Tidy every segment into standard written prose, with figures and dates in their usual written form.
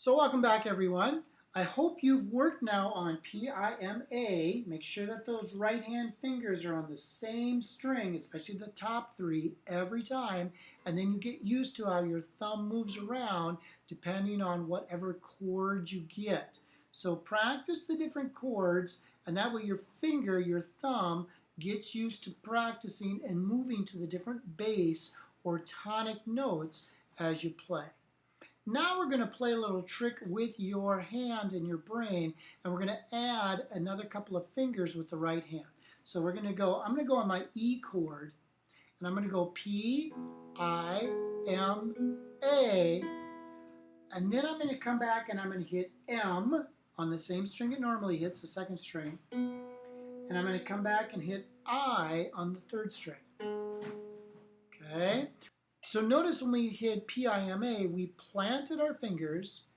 So welcome back, everyone. I hope you've worked now on PIMA. Make sure that those right hand fingers are on the same string, especially the top three, every time. And then you get used to how your thumb moves around depending on whatever chord you get. So practice the different chords, and that way your finger, your thumb, gets used to practicing and moving to the different bass or tonic notes as you play. Now we're going to play a little trick with your hand and your brain, and we're going to add another couple of fingers with the right hand. So I'm going to go on my E chord, and I'm going to go P, I, M, A, and then I'm going to come back and I'm going to hit M on the same string it normally hits, the second string, and I'm going to come back and hit I on the third string. Okay? So notice when we hit PIMA, we planted our fingers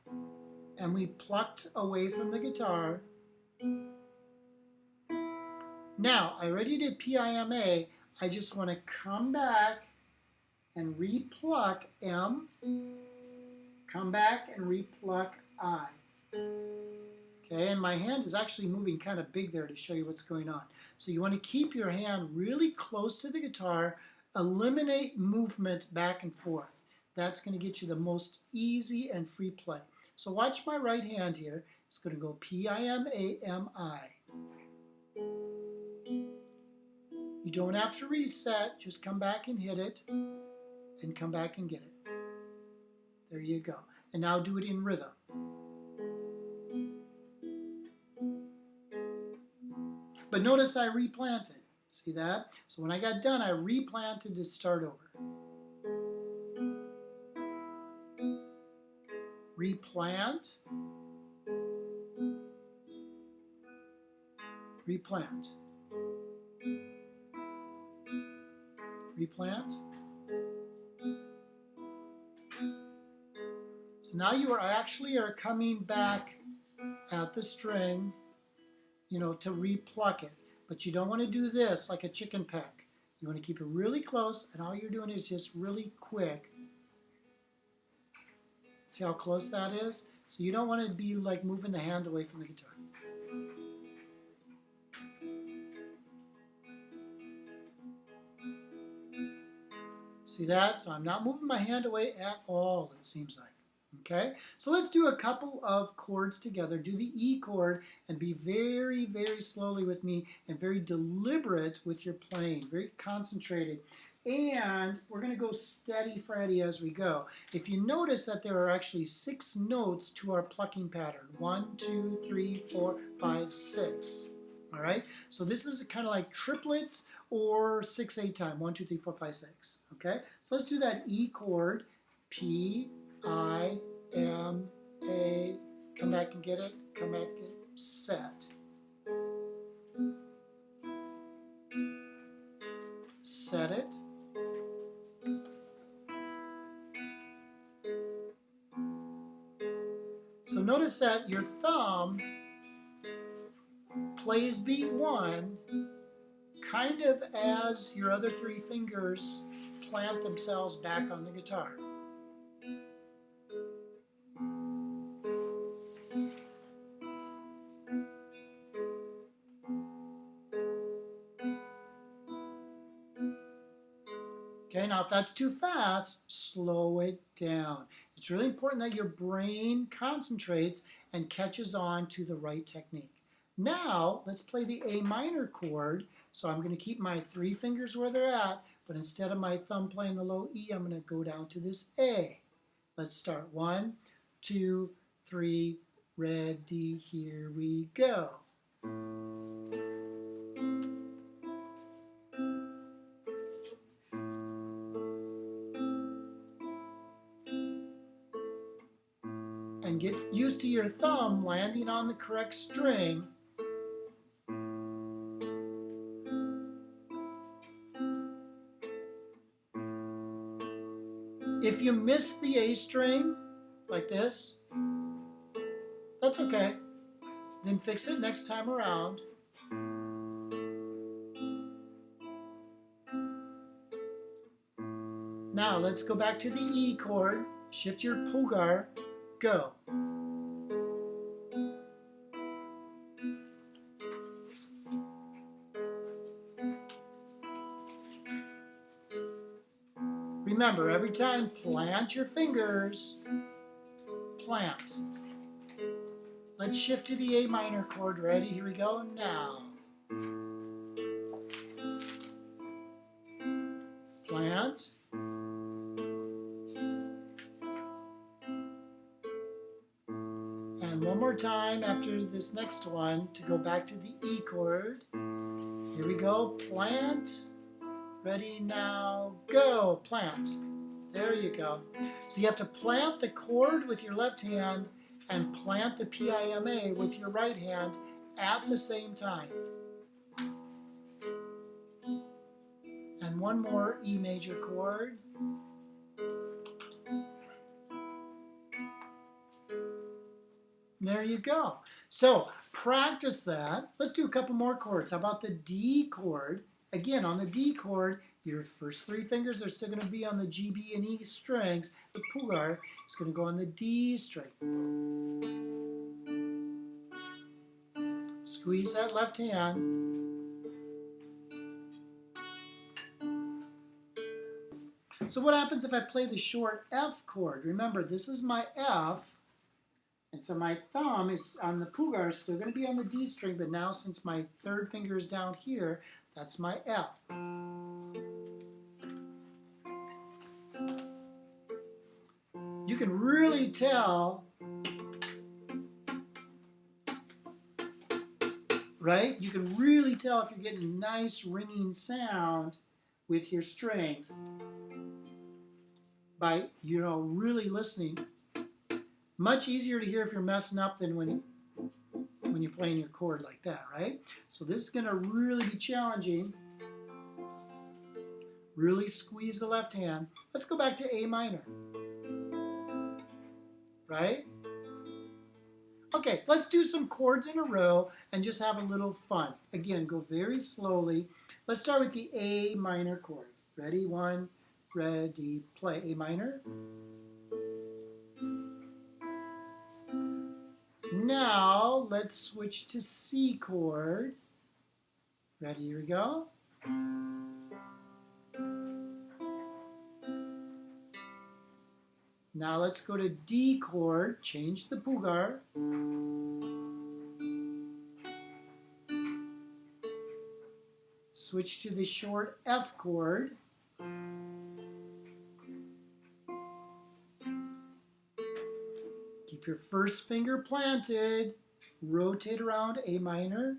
and we plucked away from the guitar. Now, I already did PIMA. I just want to come back and repluck M, come back and repluck I. Okay, and my hand is actually moving kind of big there to show you what's going on. So you want to keep your hand really close to the guitar. Eliminate movement back and forth. That's going to get you the most easy and free play. So watch my right hand here. It's going to go P-I-M-A-M-I. You don't have to reset. Just come back and hit it and come back and get it. There you go. And now do it in rhythm. But notice I replanted. See that? So when I got done, I replanted to start over. Replant. Replant. Replant. So now you are coming back at the string, to repluck it. But you don't want to do this like a chicken peck. You want to keep it really close, and all you're doing is just really quick. See how close that is? So you don't want to be like moving the hand away from the guitar. See that? So I'm not moving my hand away at all, it seems like. Okay, so let's do a couple of chords together. Do the E chord and be very, very slowly with me and very deliberate with your playing, very concentrated. And we're going to go steady Freddy as we go. If you notice that there are actually 6 notes to our plucking pattern. 1, 2, 3, 4, 5, 6. All right, so this is kind of like triplets or 6/8 time. 1, 2, 3, 4, 5, 6. Okay, so let's do that E chord. P, I, M, A, come back and get it, come back and set. Set it. So notice that your thumb plays beat 1 kind of as your other 3 fingers plant themselves back on the guitar. Okay, now if that's too fast, slow it down. It's really important that your brain concentrates and catches on to the right technique. Now, let's play the A minor chord. So I'm going to keep my 3 fingers where they're at, but instead of my thumb playing the low E, I'm going to go down to this A. Let's start. 1, 2, 3, ready, here we go. And get used to your thumb landing on the correct string. If you miss the A string, like this, that's okay. Then fix it next time around. Now let's go back to the E chord. Shift your pulgar. Go. remember, every time, plant your fingers. Plant. Let's shift to the A minor chord. Ready? Here we go. Now. Plant. And one more time after this next one to go back to the E chord. Here we go. Plant. Ready, now, go. Plant. There you go. So you have to plant the chord with your left hand and plant the PIMA with your right hand at the same time. And one more E major chord. There you go. So practice that. Let's do a couple more chords. How about the D chord? Again, on the D chord, your first three fingers are still going to be on the G, B, and E strings. The pulgar is going to go on the D string. Squeeze that left hand. So what happens if I play the short F chord? Remember, this is my F. And so my thumb is on the pulgar, still going to be on the D string, but now since my third finger is down here, that's my F. You can really tell, right? You can really tell if you're getting a nice ringing sound with your strings by, really listening. Much easier to hear if you're messing up than when you're playing your chord like that, right? So this is going to really be challenging. Really squeeze the left hand. Let's go back to A minor. Right? Okay, let's do some chords in a row and just have a little fun. Again, go very slowly. Let's start with the A minor chord. Ready? One, ready, play. A minor. Now, let's switch to C chord. Ready, here we go. Now let's go to D chord, change the pulgar. Switch to the short F chord. Keep your first finger planted. Rotate around A minor.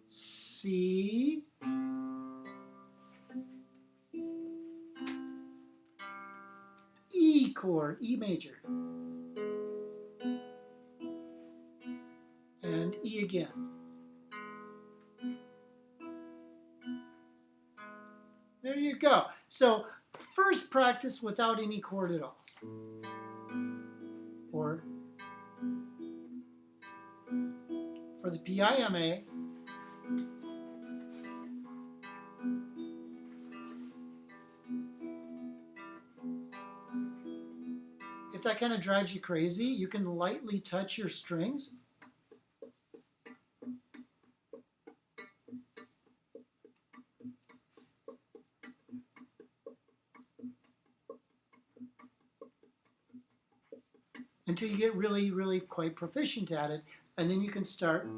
C. E chord, E major. And E again. There you go. So first practice without any chord at all. Or for the PIMA, if that kind of drives you crazy, you can lightly touch your strings. Until you get really, really quite proficient at it, and then you can start.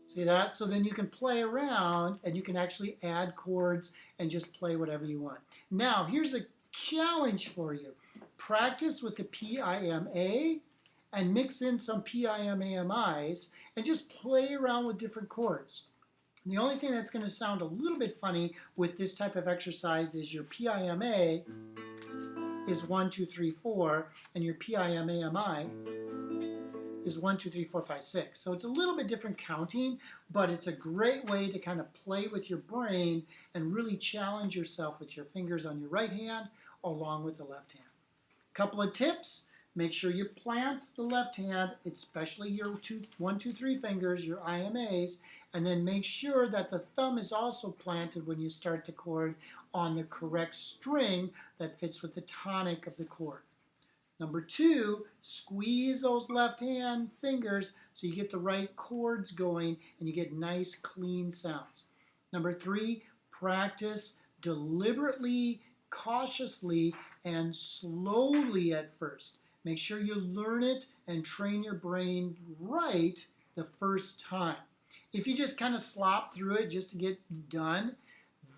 See that? So then you can play around and you can actually add chords and just play whatever you want. Now, here's a challenge for you. Practice with the PIMA and mix in some PIMAMIs and just play around with different chords. The only thing that's going to sound a little bit funny with this type of exercise is your PIMA is 1, 2, 3, 4, and your PIMAMI is 1, 2, 3, 4, 5, 6. So it's a little bit different counting, but it's a great way to kind of play with your brain and really challenge yourself with your fingers on your right hand along with the left hand. Couple of tips. Make sure you plant the left hand, especially your 1, 2, 3 fingers, your IMAs, and then make sure that the thumb is also planted when you start the chord on the correct string that fits with the tonic of the chord. Number 2, squeeze those left hand fingers so you get the right chords going and you get nice clean sounds. Number 3, practice deliberately, cautiously, and slowly at first. Make sure you learn it and train your brain right the first time. If you just kind of slop through it just to get done,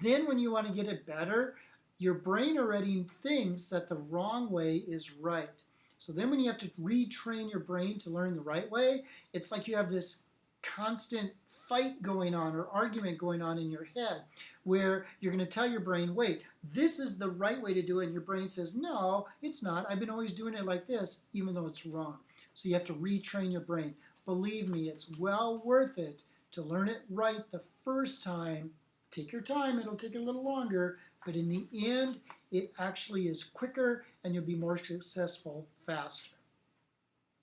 then when you want to get it better, your brain already thinks that the wrong way is right. So then when you have to retrain your brain to learn the right way, it's like you have this constant fight going on or argument going on in your head where you're going to tell your brain, wait, this is the right way to do it. And your brain says, no, it's not. I've been always doing it like this, even though it's wrong. So you have to retrain your brain. Believe me, it's well worth it to learn it right the first time. Take your time. It'll take a little longer. But in the end, it actually is quicker and you'll be more successful faster.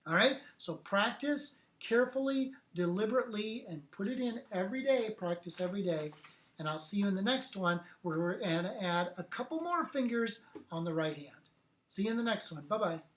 All right, so practice carefully, deliberately, and put it in every day. Practice every day. And I'll see you in the next one where we're going to add a couple more fingers on the right hand. See you in the next one. Bye-bye.